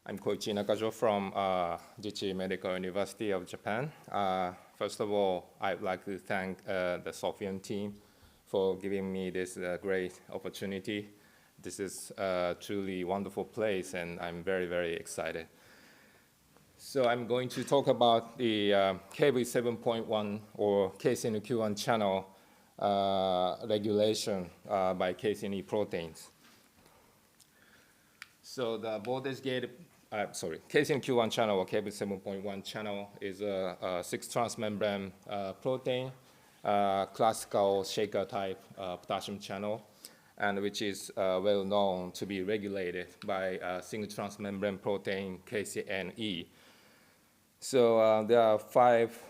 I'm Koichi Nakajo from Jichi Medical University of Japan. First of all, I'd like to thank the Sofian team for giving me this great opportunity. This is a truly wonderful place, and I'm very, very excited. So I'm going to talk about the KB7.1 or KCNQ1 channel regulation by KCNE proteins. So the voltage-gated, KCNQ1 channel or KB7.1 channel is a 6-transmembrane protein, classical shaker-type potassium channel, and which is well known to be regulated by single transmembrane protein KCNE. So there are 5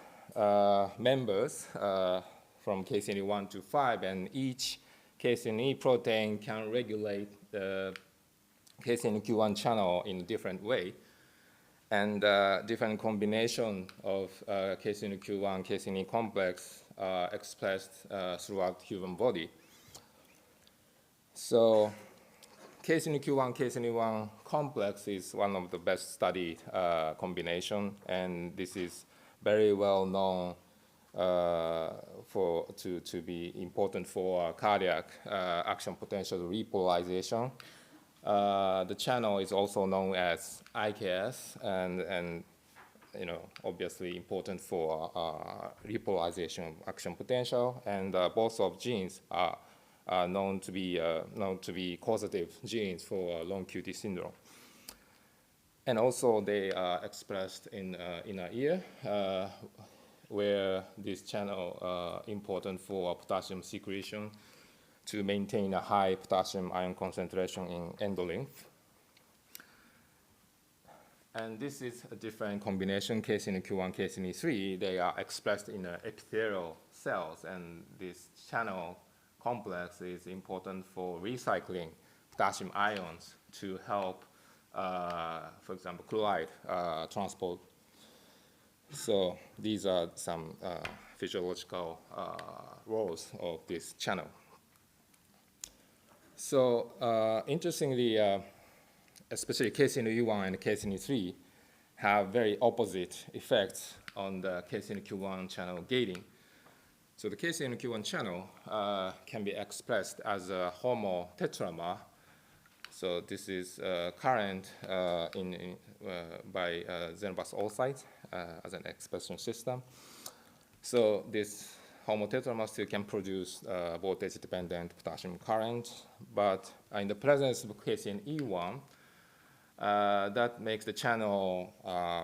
members from KCNE 1 to 5, and each KCNE protein can regulate the KCNQ1 channel in a different way, and different combination of KCNQ1, KCNE complex expressed throughout human body. So KCNQ1, KCNE1 complex is one of the best studied combination, and this is very well known to be important for cardiac action potential repolarization. The channel is also known as IKS, and obviously important for repolarization action potential. And both of genes are known to be causative genes for long QT syndrome. And also they are expressed in inner ear, where this channel important for potassium secretion to maintain a high potassium ion concentration in endolymph. And this is a different combination, KCNQ1, KCNE3. They are expressed in epithelial cells, and this channel complex is important for recycling potassium ions to help, for example, chloride transport. So these are some physiological roles of this channel. So interestingly, especially KCNE1 and KCNE3 have very opposite effects on the KCNQ1 channel gating. So the KCNQ1 channel can be expressed as a homotetramer. So this is current by xenobus oocytes as an expression system. So this homotetramer still can produce voltage-dependent potassium current, but in the presence of KCNE1, that makes the channel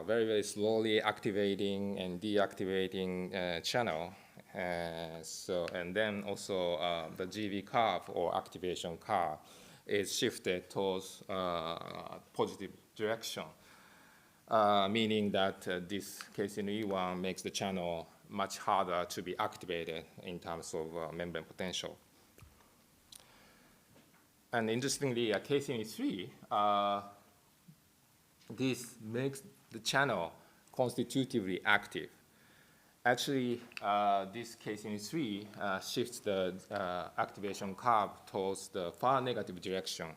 very, very slowly activating and deactivating channel. And then also the GV curve or activation curve is shifted towards positive direction, meaning that this KCNE1 makes the channel much harder to be activated in terms of membrane potential. And interestingly, KCNE3, this makes the channel constitutively active. Actually, this KCNE3 shifts the activation curve towards the far negative direction.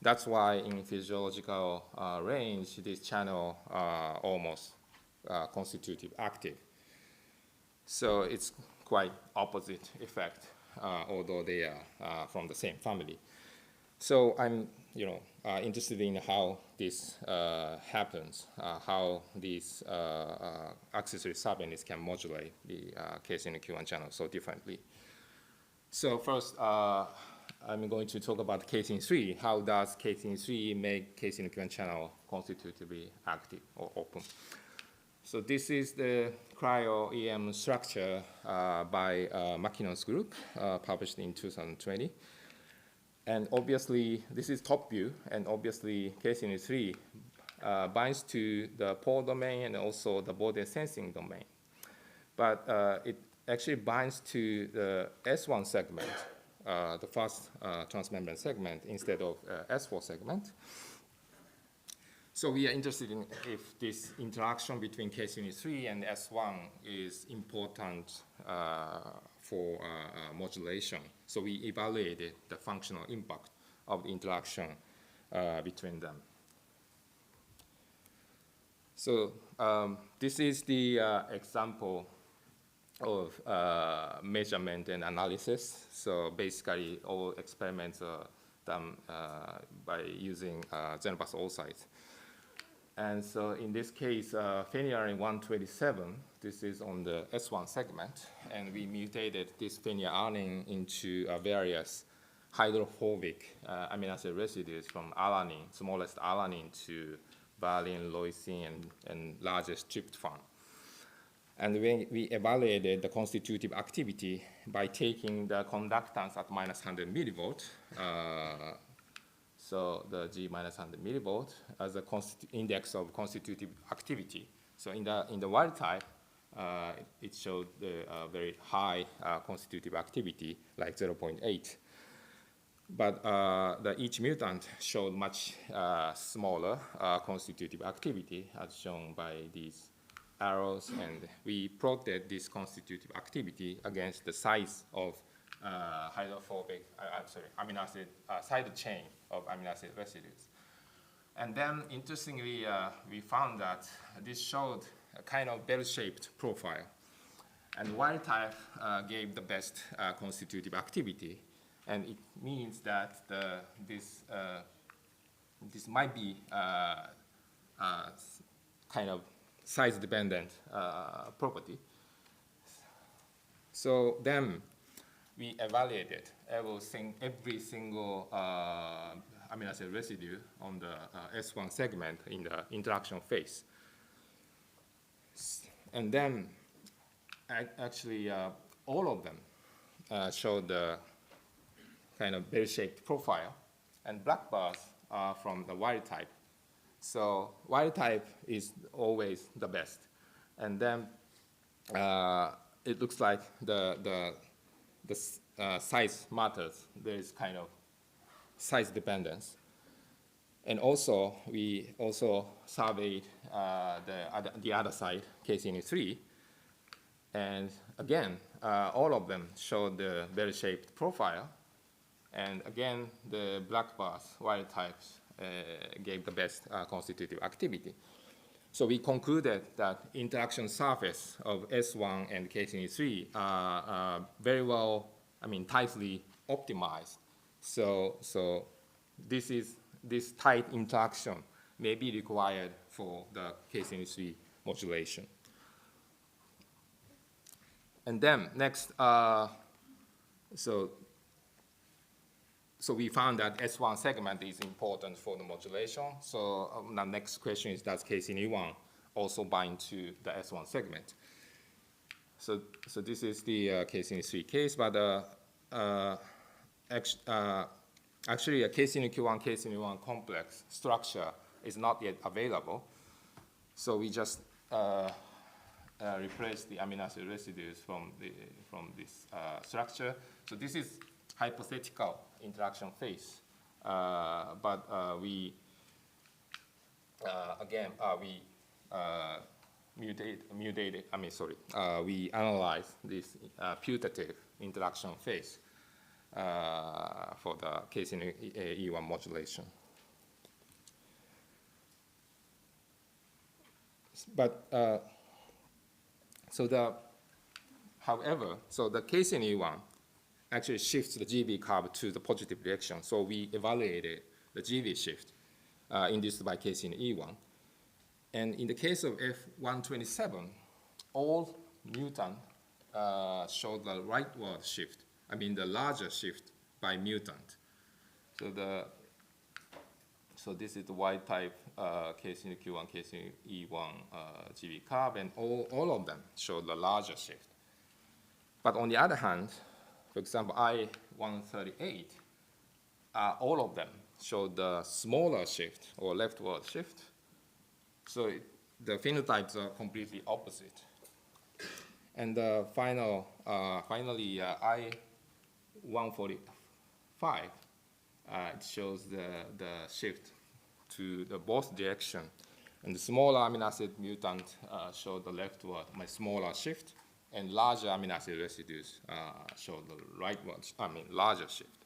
That's why in physiological range, this channel almost constitutive active. So it's quite opposite effect, although they are from the same family. So I'm interested in how this happens, how these accessory subunits can modulate the KCNQ1 channel so differently. So first, I'm going to talk about KCNE3. How does KCNE3 make KCNQ1 channel constitutively active or open? So this is the cryo-EM structure by Makinon's group, published in 2020. And obviously, this is top view, and obviously KCNE3 binds to the pole domain and also the body sensing domain. But it actually binds to the S1 segment, the first transmembrane segment, instead of S4 segment. So we are interested in if this interaction between KCNE3 and S1 is important for modulation. So we evaluated the functional impact of the interaction between them. So this is the example of measurement and analysis. So basically, all experiments are done by using Xenobus oocytes. And so in this case, phenylalanine 127, this is on the S1 segment, and we mutated this phenylalanine into various hydrophobic amino acid residues from alanine, smallest alanine, to valine, leucine, and largest tryptophan. And we evaluated the constitutive activity by taking the conductance at minus 100 millivolt, so the G minus 100 millivolt as a index of constitutive activity. So in the wild type, it showed the very high constitutive activity, like 0.8. But each mutant showed much smaller constitutive activity, as shown by these arrows, and we plotted this constitutive activity against the size of hydrophobic, amino acid side chain of amino acid residues. And then, interestingly, we found that this showed a kind of bell-shaped profile. And wild type gave the best constitutive activity. And it means that this might be kind of size-dependent property. So then we evaluated every single amino acid residue on the S1 segment in the interaction phase. And then actually all of them showed the kind of bell-shaped profile, and black bars are from the wild type. So wild type is always the best. And then it looks like the size matters. There is kind of size dependence. And also, we also surveyed the other side, KCNE3. And again, all of them showed the bell-shaped profile. And again, the black bars, wild types, gave the best constitutive activity. So we concluded that interaction surface of S1 and KCNE3 are very well, tightly optimized. So this tight interaction may be required for the KCNE3 modulation. And then next, so we found that S1 segment is important for the modulation. So the next question is, does KCNE1 also bind to the S1 segment? So this is the KCNE3 case, but actually a KCNE1 complex structure is not yet available. So we just replaced the amino acid residues from this structure. So this is hypothetical interaction phase, but we we analyze this putative interaction phase for the KCNE1 modulation. But however, the KCNE1 actually shifts the GB curve to the positive direction. So we evaluated the GB shift induced by KCNE1. And in the case of F127, all mutant showed the rightward shift, the larger shift by mutant. So this is the wild type KCNE1, KCNE1 GB curve, and all of them showed the larger shift. But on the other hand, for example, I-138, all of them showed the smaller shift or leftward shift. So the phenotypes are completely opposite. And finally, I-145, it shows the shift to the both direction. And the smaller amino acid mutant showed the leftward, smaller shift. And larger amino acid residues show the rightward, larger shift.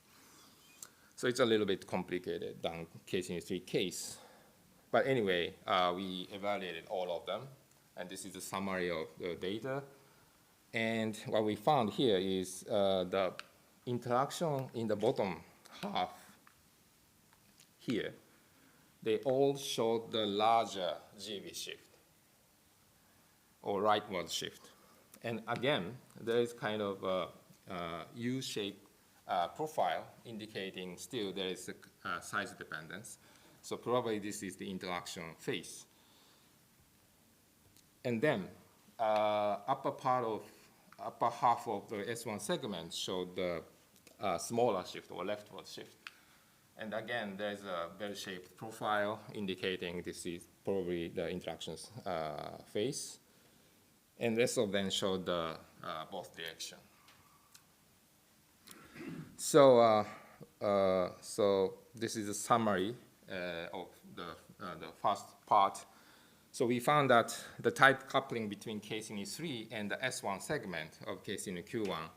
So it's a little bit complicated than KCNE3 case. But anyway, we evaluated all of them, and this is a summary of the data. And what we found here is the interaction in the bottom half here, they all showed the larger GB shift or rightward shift. And again, there is kind of a U-shaped profile indicating still there is a size dependence. So probably this is the interaction phase. And then upper half of the S1 segment showed the smaller shift or leftward shift. And again, there's a bell-shaped profile indicating this is probably the interactions phase. And the rest of them showed the both direction. So, so this is a summary of the first part. So we found that the tight coupling between KCNE3 and the S1 segment of KCNE-Q1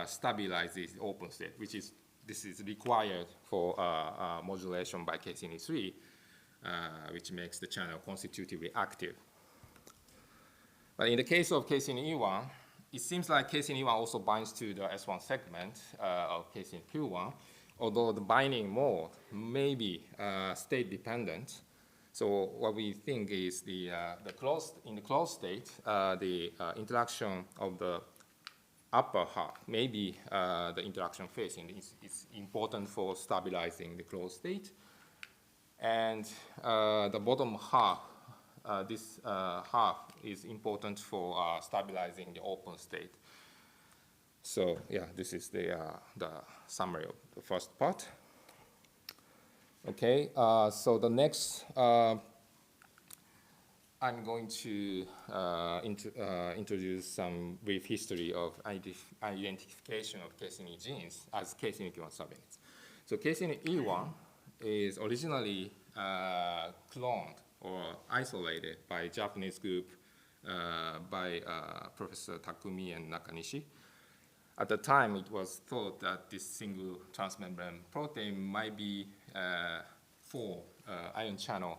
stabilizes the open state, which is this is required for modulation by KCNE3, which makes the channel constitutively active. But in the case of KCNE1, it seems like KCNE1 also binds to the S1 segment of KCNE-Q1, although the binding mode may be state dependent. So what we think is in the closed state, the interaction of the upper half, maybe the interaction phase is important for stabilizing the closed state. And the bottom half, this half is important for stabilizing the open state. So yeah, this is the summary of the first part. Okay, so the next, I'm going to introduce some brief history of identification of KCNE genes as KCNE-Q1 subunits. So KCNE1 is originally cloned or isolated by a Japanese group by Professor Takumi and Nakanishi. At the time, it was thought that this single transmembrane protein might be for ion channel,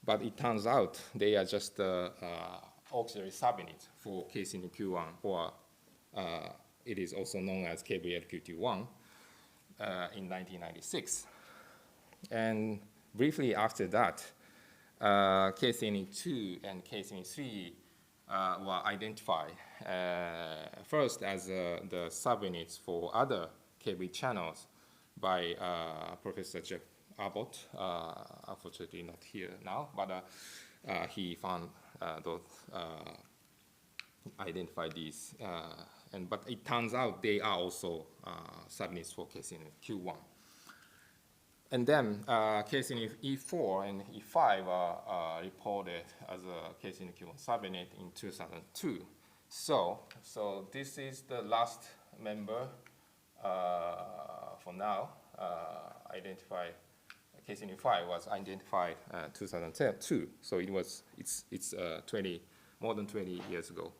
but it turns out they are just auxiliary subunits for KCNE-Q1, or it is also known as KVLQT1 in 1996. And briefly after that, KCNE2 and KCNE3 were identified first as the subunits for other KB channels by Professor Jeff Abbott, unfortunately not here now, but he found those, identified these, but it turns out they are also subunits for KCNE-Q1. And then KCNE-E4 and E5 are reported as a KCNE-Q1 subunit in 2002. So this is the last member for now identified. KCNE-5 was identified 2002. So it's more than 20 years ago.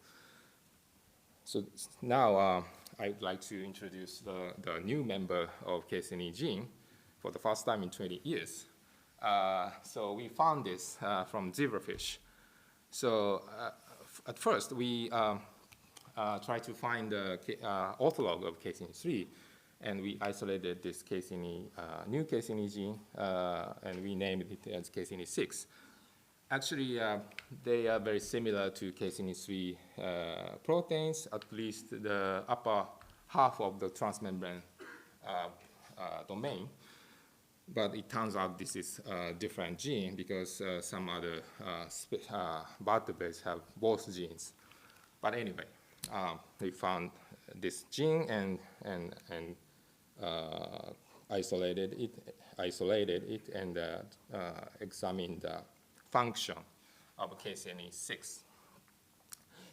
So now I'd like to introduce the new member of KCNE gene for the first time in 20 years. So we found this from zebrafish. So at first, we tried to find the ortholog of KCNE3, and we isolated this new KCNE gene, and we named it as KCNE6. Actually, they are very similar to KCNE3 proteins, at least the upper half of the transmembrane domain. But it turns out this is a different gene because some other vertebrates have both genes. But anyway, we found this gene and isolated it and examined the function of KCNE6.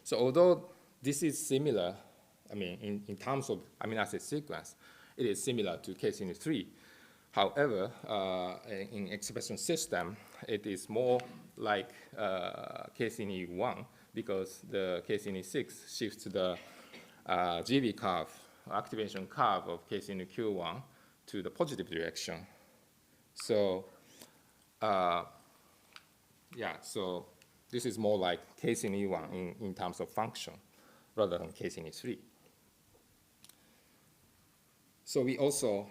So although this is similar, I mean, in terms of amino acid sequence, it is similar to KCNE3. However, in expression system, it is more like KCNE1 because the KCNE6 shifts the GB curve, activation curve of KCNE-Q1 to the positive direction. So yeah, so this is more like KCNE1 in terms of function rather than KCNE3. So we also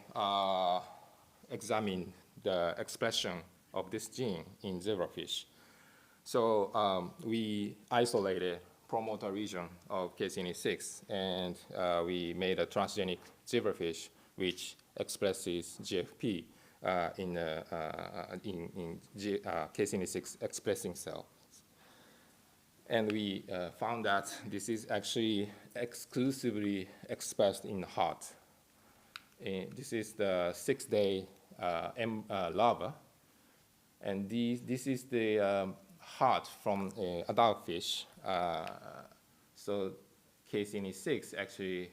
examine the expression of this gene in zebrafish. So we isolated promoter region of KCNE6, and we made a transgenic zebrafish which expresses GFP in KCNE6 expressing cells. And we found that this is actually exclusively expressed in the heart. This is the 6-day larva, and this is the heart from adult fish. So KCNE6 actually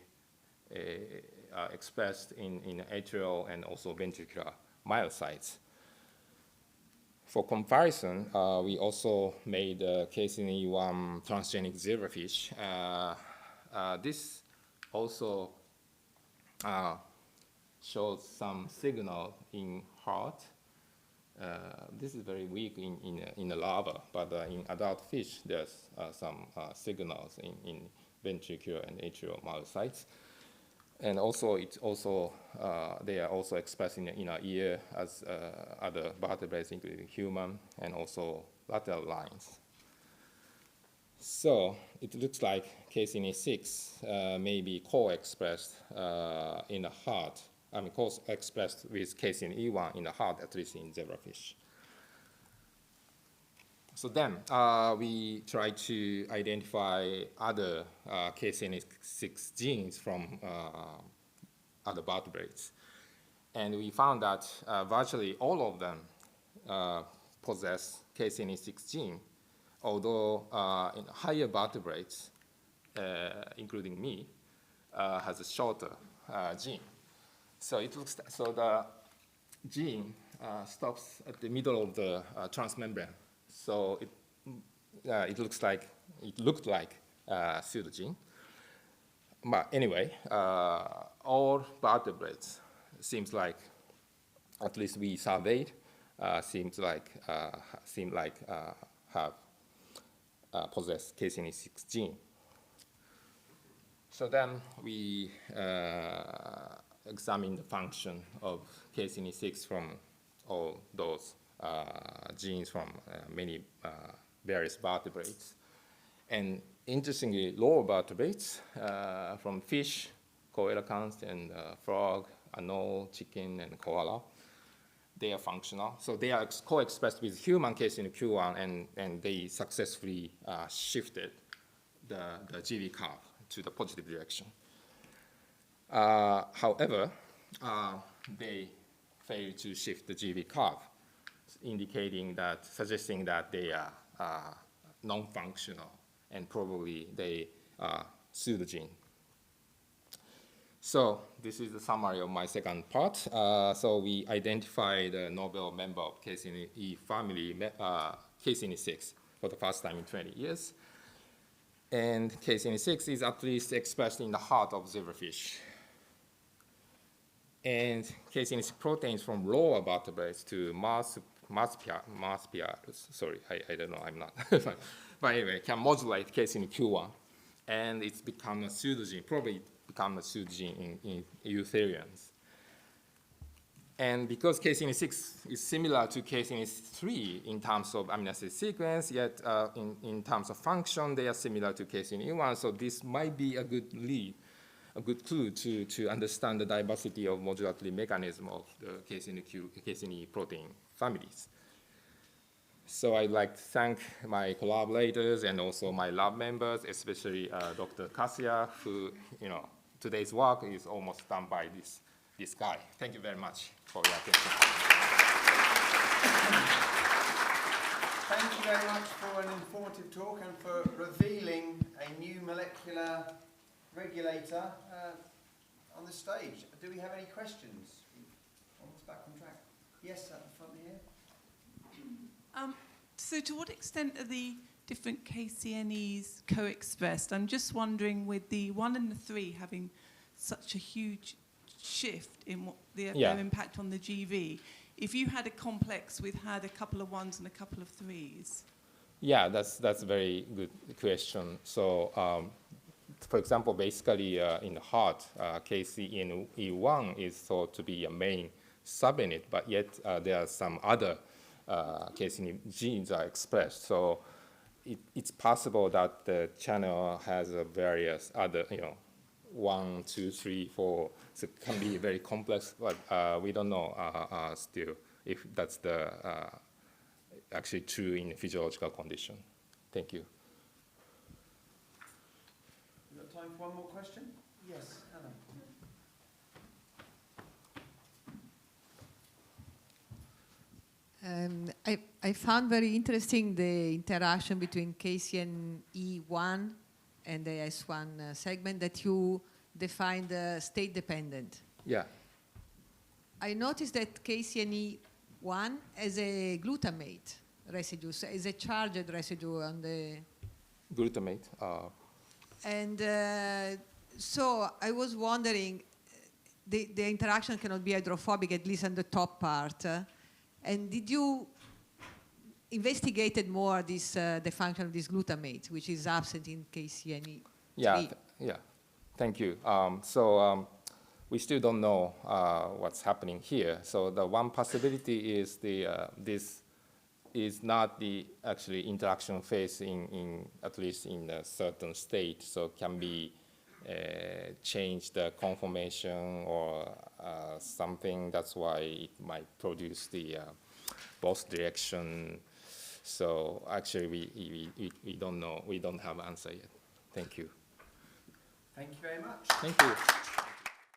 expressed in atrial and also ventricular myocytes. For comparison, we also made KCNE1 transgenic zebrafish. This also shows some signal in heart. This is very weak in the larva, but in adult fish, there's some signals in ventricular and atrial myocytes. And also, they are also expressed in our ear as other vertebrates, including human, and also lateral lines. So it looks like KCNE6 may be co-expressed in the heart. I mean, co-expressed with KCNE1 in the heart, at least in zebrafish. So then we try to identify other KCNE6 genes from other vertebrates. And we found that virtually all of them possess KCNE6 gene, although in higher vertebrates, including me, has a shorter gene. So it looks so the gene stops at the middle of the transmembrane. So it looked like pseudogene. But anyway, all vertebrates seems like, at least we surveyed, seem like have possess KCNE6 gene. So then we examine the function of KCNE6 from all those genes from many various vertebrates. And interestingly, lower vertebrates from fish, coelacanth, and frog, anole, chicken, and koala, they are functional. So they are co-expressed with human KCNQ1, and they successfully shifted the GV curve to the positive direction. However, they fail to shift the GV curve, suggesting that they are non-functional, and probably they are pseudogene. So this is the summary of my second part. So we identified a novel member of KCNE family, KCNE6, for the first time in 20 years. And KCNE6 is at least expressed in the heart of zebrafish. And KCNE6 proteins from lower vertebrates to marsupials, sorry, I don't know, I'm not. But anyway, can modulate KCNQ1. And it's become a pseudogene, probably become a pseudogene in eutherians. And because KCNE6 is similar to KCNE3 in terms of amino acid sequence, yet in terms of function, they are similar to KCNE1. So this might be a good lead, a good clue to understand the diversity of modulatory mechanism of the KCNE protein families. So I'd like to thank my collaborators and also my lab members, especially Dr. Kasia, who, today's work is almost done by this guy. Thank you very much for your attention. Thank you very much for an informative talk and for revealing a new molecular regulator on the stage. Do we have any questions? Almost back on track. Yes, at the front here. So to what extent are the different KCNEs co-expressed? I'm just wondering, with the 1 and the 3 having such a huge shift in what their impact on the GV, if you had a complex with had a couple of 1s and a couple of 3s? Yeah, that's a very good question. So, for example, basically in the heart, KCNE1 is thought to be a main subunit, but yet there are some other KCNE genes are expressed. So it's possible that the channel has various other, 1, 2, 3, 4. So it can be very complex, but we don't know still if that's the actually true in physiological condition. Thank you. We've got time for one more question? Yes, Anna. I found very interesting the interaction between KCNE1 and the S1 segment that you defined state dependent. Yeah. I noticed that KCNE1 has a glutamate residue, so is a charged residue on the... Glutamate. And so I was wondering, the interaction cannot be hydrophobic, at least on the top part. And did you investigated more this the function of this glutamate, which is absent in KCNE? Yeah, yeah. Thank you. We still don't know what's happening here. So the one possibility is this is not the actually interaction phase in at least in a certain state. So can be change the conformation or something. That's why it might produce the both direction. So actually, we don't know. We don't have an answer yet. Thank you. Thank you very much. Thank you.